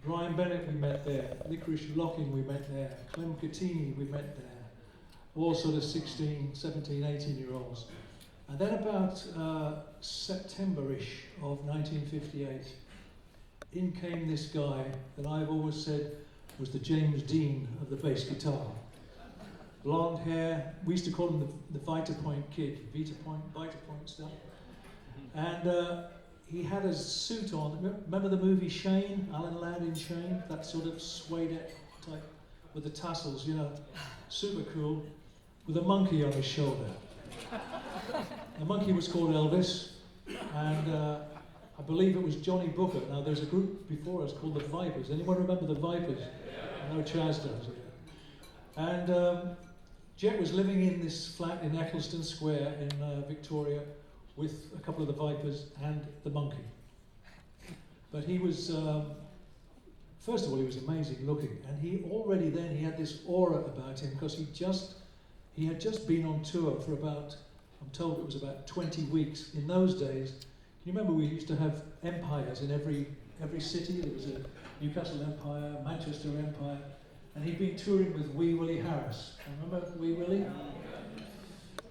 Brian Bennett we met there, Licorice Locking we met there, Clem Catini we met there, all sort of 16, 17, 18-year-olds. And then about September-ish of 1958, in came this guy that I've always said was the James Dean of the bass guitar. Blonde hair, we used to call him the Vita Point Kid, Vita Point stuff. And he had a suit on. Remember the movie Shane, Alan Ladd in Shane? That sort of suede type with the tassels, you know, super cool, with a monkey on his shoulder. The monkey was called Elvis, and I believe it was Johnny Booker. Now there's a group before us called the Vipers. Anyone remember the Vipers? I know Chaz does. And Jet was living in this flat in Eccleston Square in Victoria with a couple of the Vipers and the monkey. But he was, first of all, he was amazing looking, and he had this aura about him because he had just been on tour for about, I'm told it was about 20 weeks. In those days, can you remember we used to have empires in every city? There was a Newcastle Empire, Manchester Empire, and he'd been touring with Wee Willie Harris. Remember Wee Willie?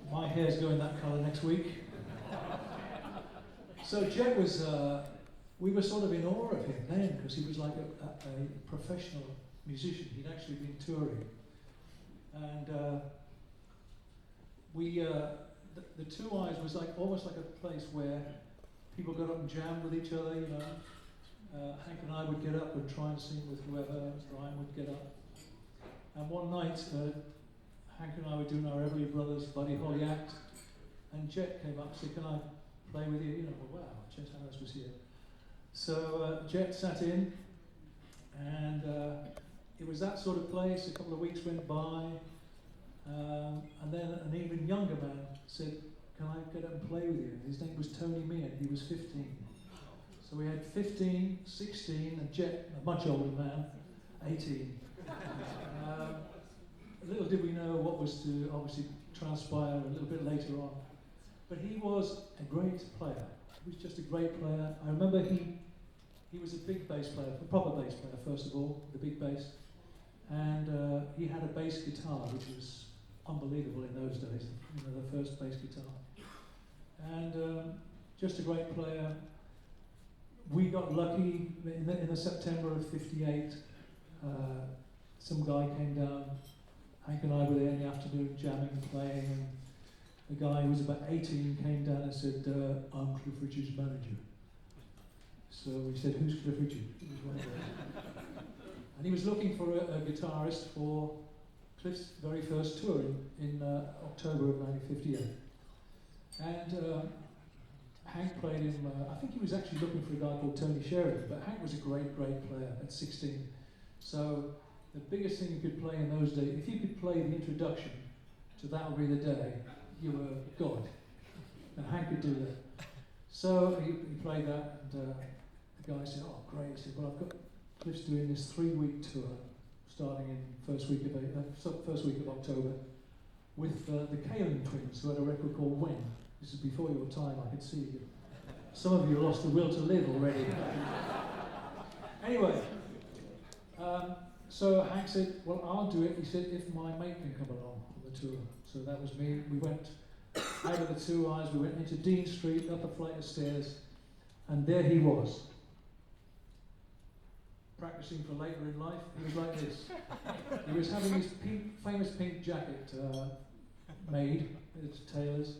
My hair's going that colour next week. So Jet was, we were sort of in awe of him then, because he was like a professional musician. He'd actually been touring. And the Two Eyes was almost like a place where people got up and jammed with each other, you know. Hank and I would get up and try and sing with whoever. Brian would get up. And one night, Hank and I were doing our Everly Brothers Buddy Holly act, and Jet came up and said, "Can I play with you?" You know, well, wow, Jet Harris was here. So Jet sat in, and it was that sort of place. A couple of weeks went by, and then an even younger man said, "Can I get up and play with you?" His name was Tony Meehan. He was 15. So we had 15, 16, and Jet, a much older man, 18. Little did we know what was to obviously transpire a little bit later on. But he was a great player. He was just a great player. I remember he was a big bass player, a proper bass player first of all, the big bass. And he had a bass guitar, which was unbelievable in those days, you know, the first bass guitar. And just a great player. We got lucky in the September of '58. Some guy came down. Hank and I were there in the afternoon jamming and playing, and the guy who was about 18 came down and said, "I'm Cliff Richard's manager." So we said, "Who's Cliff Richard?" He was one of those. And he was looking for a guitarist for Cliff's very first tour in October of 1958. And Hank played him, I think he was actually looking for a guy called Tony Sheridan, but Hank was a great player at 16. So the biggest thing you could play in those days, if you could play the introduction to That'll Be the Day, you were God. And Hank could do that. So he played that, and the guy said, "Oh, great." He said, "Well, I've got Cliff's doing this 3-week tour, starting in first week of October, with the Kalin twins, who had a record called When." This is before your time, I could see you. Some of you lost the will to live already. Anyway, so Hank said, "Well, I'll do it." He said, "if my mate can come along on the tour." So that was me. We went out of the Two Eyes, we went into Dean Street, up a flight of stairs, and there he was. Practicing for later in life, he was like this. He was having his famous pink jacket made at tailor's.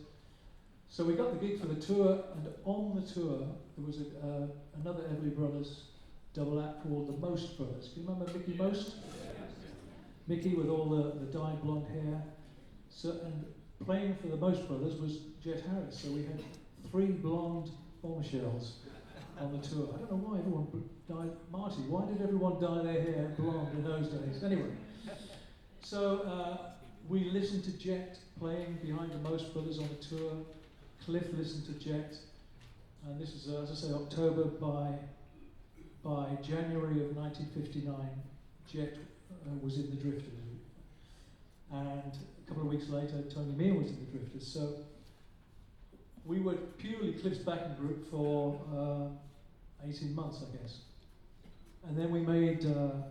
So we got the gig for the tour, and on the tour there was another Everly Brothers double act called the Most Brothers. Do you remember Mickey Most? Mickey with all the dyed blonde hair. So, and playing for the Most Brothers was Jet Harris. So we had 3 blonde bombshells on the tour. I don't know why everyone dyed. Marty, why did everyone dye their hair blonde in those days? Anyway, so we listened to Jet playing behind the Most Brothers on the tour. Cliff listened to Jet, and this is, as I say, October. By January of 1959, Jet was in the Drifters, and a couple of weeks later, Tony Meehan was in the Drifters. So we were purely Cliff's backing group for 18 months, I guess. And then we made a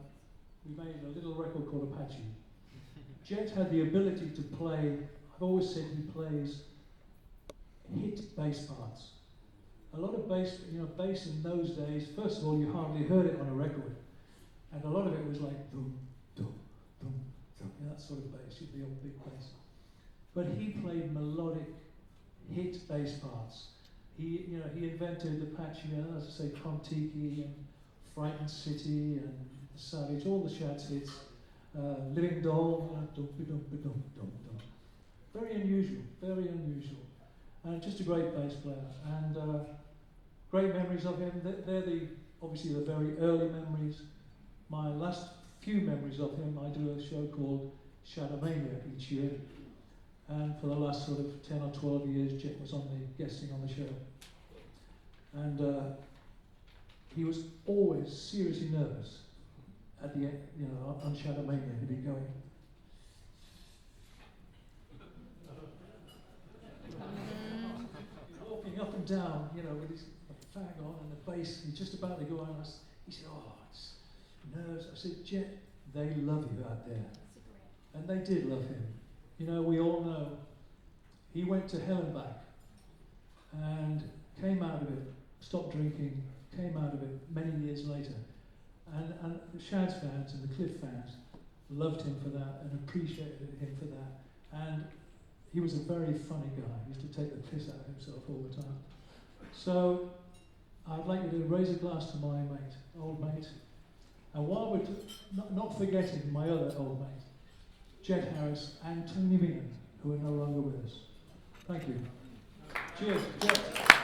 little record called Apache. Jet had the ability to play, I've always said he plays hit bass parts. A lot of bass, bass in those days, first of all, you hardly heard it on a record. And a lot of it was like boom, boom, boom, boom, that sort of bass, the old big bass. But he played melodic hit bass parts. He invented Apache, as I say, Kon-Tiki and Frightened City and Savage, all the Shads hits. Living Doll, very unusual, very unusual. And just a great bass player. And great memories of him. They're obviously the very early memories. My last few memories of him, I do a show called Shadowmania each year. And for the last sort of 10 or 12 years, Jet was guesting on the show. And he was always seriously nervous at the end, on Shadowmania, he'd be going. Walking up and down, with his fag on and the bass, he's just about to go on. He said, it's nerves. I said, Jet, they love you out there. And they did love him. We all know he went to hell and back and came out of it, stopped drinking, came out of it many years later. And the Shads fans and the Cliff fans loved him for that and appreciated him for that. And he was a very funny guy. He used to take the piss out of himself all the time. So I'd like you to raise a glass to my old mate. And while we're not forgetting my other old mate, Jet Harris and Tony Meehan, who are no longer with us. Thank you. Cheers, Jet.